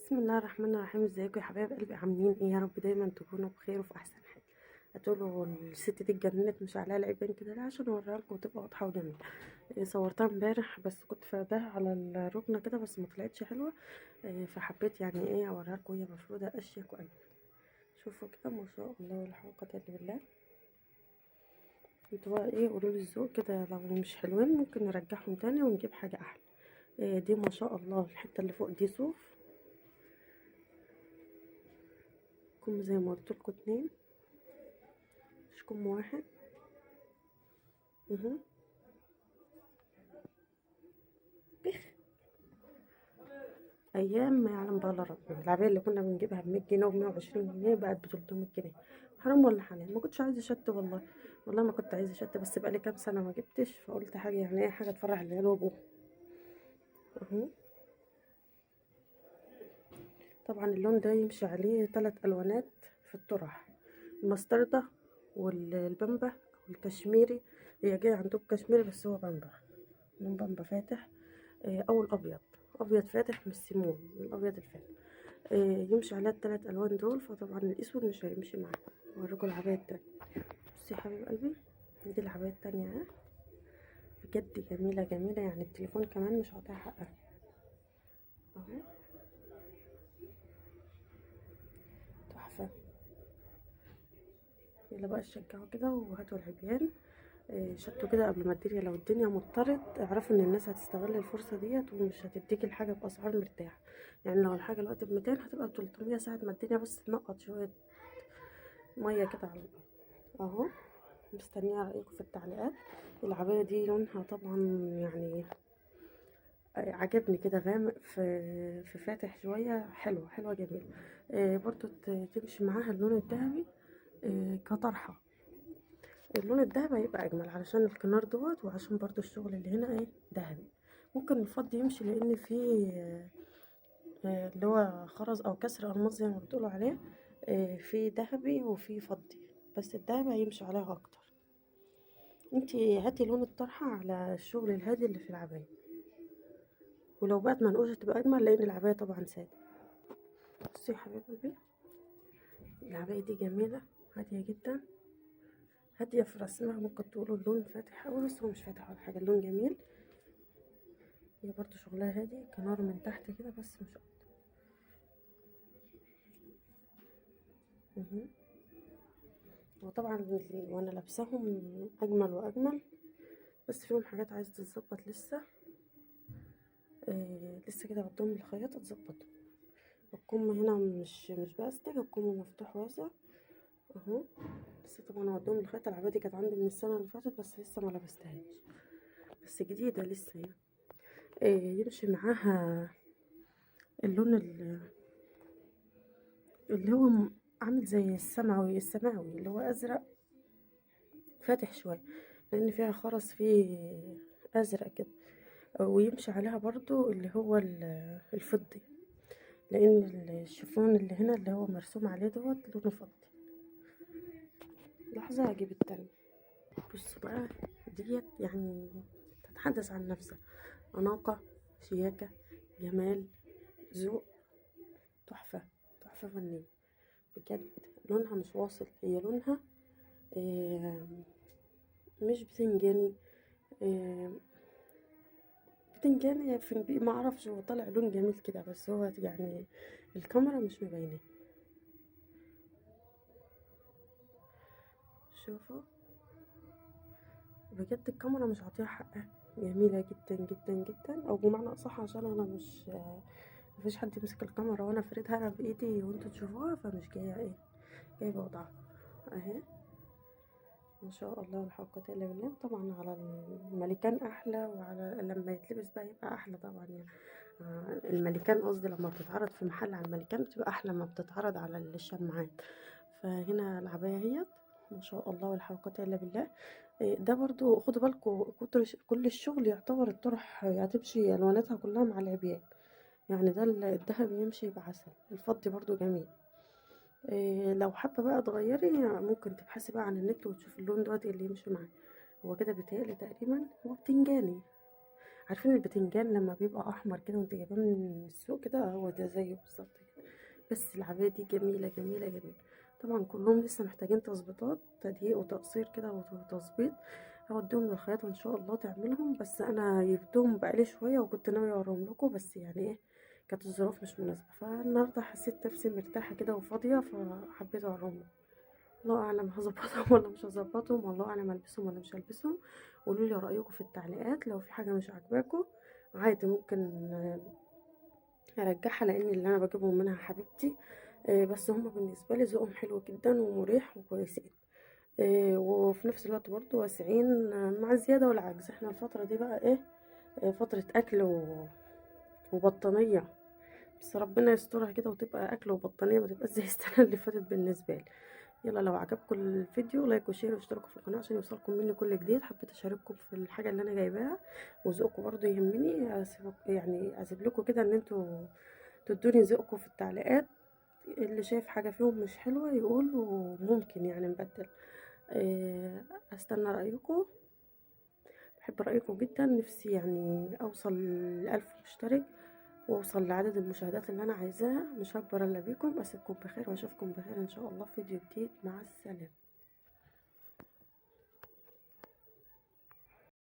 بسم الله الرحمن الرحيم. ازيكم يا حبايب قلبي؟ عاملين ايه؟ يا رب دايما تكونوا بخير وفي احسن حال. هتقولوا الست دي اتجننت مش عليها العيبين كده؟ لا، عشان اوريها لكم وتبقى واضحه وجميله. صورتها امبارح بس كنت فرداها على الركنه كده بس ما طلعتش حلوه. فحبيت يعني ايه اوريها لكم وهي مفروده اشيك واجمل. شوفوا كده ما شاء الله ولا حول ولا قوه الا بالله. انتوا بقى ايه؟ قولوا لي الذوق كده، لو مش حلوين ممكن نرجعهم تاني ونجيب حاجه احلى. دي ما شاء الله الحته اللي فوق دي صوف. كم زي ما قلت لكم اتنين، مش كم واحد. مهم. ايام ما يعلم بقى الا ربنا، العباية اللي كنا بنجيبها ب100 جنيه و120 جنيه بقت ب300 جنيه. حرام ولا حلال؟ ما كنتش عايزه شت والله. والله ما كنت عايزه شت، بس بقالي كام سنه ما جبتش، فقلت حاجه يعني ايه، حاجه تفرح العيال وابوه. اهو. طبعا اللون ده يمشي عليه 3 الوانات في الطرح: المستردة والبامبا والكشميري. هي جايه عندكم كشميري بس هو بامبا، لون بامبا فاتح. او الابيض، ابيض فاتح مش سيمون، الابيض الفاتح. يمشي عليها ال3 الوان دول، فطبعا الاسود مش هيمشي معانا. اوريكم العباية التانية. بصي يا حبيب قلبي، دي العباية التانية اهي. بجد جميلة جميلة، يعني التليفون كمان مش هقطع حقها. اهو، تحفة. يلا بقى شجعوا كده وهاتوا العبيان. شدوا كده قبل ما الدنيا، لو الدنيا مضطرت اعرفوا ان الناس هتستغل الفرصة ديت ومش هتديك الحاجة بأسعار مرتاحة. يعني لو الحاجة دلوقتي ب200 هتبقى ب300 ساعة ما الدنيا بس تنقط شوية مية كده على الأرض. اهو. مستنية رأيكم في التعليقات. العباية دي لونها طبعا يعني عجبني كده، غامق في فاتح شوية، حلوة حلوة جميلة. برضو تمشي معاها اللون الذهبي كطرحة. اللون الذهبي هيبقى أجمل علشان الكنار دوت، وعشان برضو الشغل اللي هنا ايه ذهبي. ممكن الفضي يمشي لأن فيه اللي هو خرز أو كسر ألماس زي ما بتقولوا عليه. في ذهبي وفي فضي، بس الذهبي هيمشي عليها أكتر. انتي هاتي لون الطرحة على الشغل الهادي اللي في العباية، ولو بقت منقوشة تبقى أجمل لأن العباية طبعا سادة. بصي يا حبيب قلبي، العباية دي جميلة، هادية جدا. هادية في رسمها، ممكن تقولوا اللون فاتح أوي بس هو مش فاتح ولا حاجة، اللون جميل. هي برضو شغلها هادي، كنار من تحت كده بس مش أكتر. مهم. وطبعا وانا لابساهم أجمل وأجمل، بس فيهم حاجات عايزة تتظبط لسه. لسه كده قدام الخياطة تظبط. الكم هنا مش باستك، الكم مفتوح واسع. اهو. لسه طبعا هوديهم الخيط. العباية دي كانت عندي من السنة اللي فاتت بس لسه ما لبستهاش، بس جديدة لسه يعني. يمشي معاها اللون اللي هو عامل زي السماوي اللي هو أزرق فاتح شوية، لأن فيها خرز فيه أزرق كده. ويمشي عليها برضو اللي هو الفضي، لأن الشيفون اللي هنا اللي هو مرسوم عليه دوت لونه فضي. لحظة هجيب التاني. بصوا بقى، ديت يعني تتحدث عن نفسها: أناقة، شياكة، جمال، ذوق، تحفة، تحفة فنية. بجد لونها مش واصل، هي لونها آه، مش بتنجاني. آه، بتنجاني في ما اعرفش، هو طالع لون جميل كده بس هو يعني الكاميرا مش مبينه. شوفوا، بجد الكاميرا مش عاطيها حقها. جميلة جدا جدا جدا، او بمعنى اصح عشان انا مش مفيش حد يمسك الكاميرا وانا افردها انا بايدي وانتوا تشوفوها، فمش جايه ايه، جايبه وضعها اهي. ما شاء الله لا حول ولا قوه الا بالله. طبعا على الملكان احلى، وعلى لما يتلبس بقى يبقى احلى طبعا يعني. الملكان قصدي، لما بتتعرض في محل على الملكان بتبقى احلى ما بتتعرض على الشماعات. فهنا العباية اهيت، ما شاء الله ولا حول ولا قوه الا بالله. ده برضو خدوا بالكم، كل الشغل يعتبر الطرح هتمشي الواناتها كلها مع العبيان. يعني ده الذهب يمشي بعسل، الفضي برضو جميل. لو حابة بقى تغيري ممكن تبحثي بقى عن النت وتشوفي اللون دوت اللي يمشي معاه. هو كده بيتهيألي تقريبا هو بتنجاني. عارفين البتنجان لما بيبقى احمر كده وانت جايباه من السوق كده، هو ده زيه بالظبط كده. بس العباية دي جميلة جميلة جميلة. طبعا كلهم لسه محتاجين تظبيطات، تدقيق وتقصير كده وتظبيط. هوديهم للخياطة ان شاء الله تعملهم، بس انا جبتهم بقالي شوية وكنت ناوية اوريهم لكم، بس يعني ايه، كانت الظروف مش مناسبة. فالنهاردة حسيت نفسي مرتاحة كده وفاضية، فحبيت اوريهم لكم. الله اعلم هظبطهم ولا مش هظبطهم، والله اعلم البسهم ولا مش هلبسهم. قولوا لي رايكم في التعليقات، لو في حاجه مش عاجباكم عادي ممكن ارجعها، لان اللي انا بجيبهم منها حبيبتي. بس هما بالنسبه لي ذوقهم حلو جدا ومريح وكويسين. وفي نفس الوقت برضو واسعين، مع الزياده والعجز. احنا الفتره دي بقى ايه، فتره اكل وبطانيه. بس ربنا يسترها كده وتبقى اكل وبطانيه، ما تبقاش زي السنه اللي فاتت بالنسبه لي. يلا لو عجبكم الفيديو لايك وشير واشتركوا في القناه عشان يوصلكم مني كل جديد. حبيت اشارككم في الحاجه اللي انا جايباها، وذوقكم برضو يهمني. يعني اسيب لكم كده ان انتوا تدوني ذوقكم في التعليقات. اللي شايف حاجه فيهم مش حلوه يقول، وممكن يعني نبدل. استنى رايكم. بحب رايكم جدا، نفسي يعني اوصل ل1000 مشترك، واوصل لعدد المشاهدات اللي انا عايزاها. مش هكبر الا بيكم. اسيبكم بخير واشوفكم بخير ان شاء الله في فيديو جديد. مع السلامه.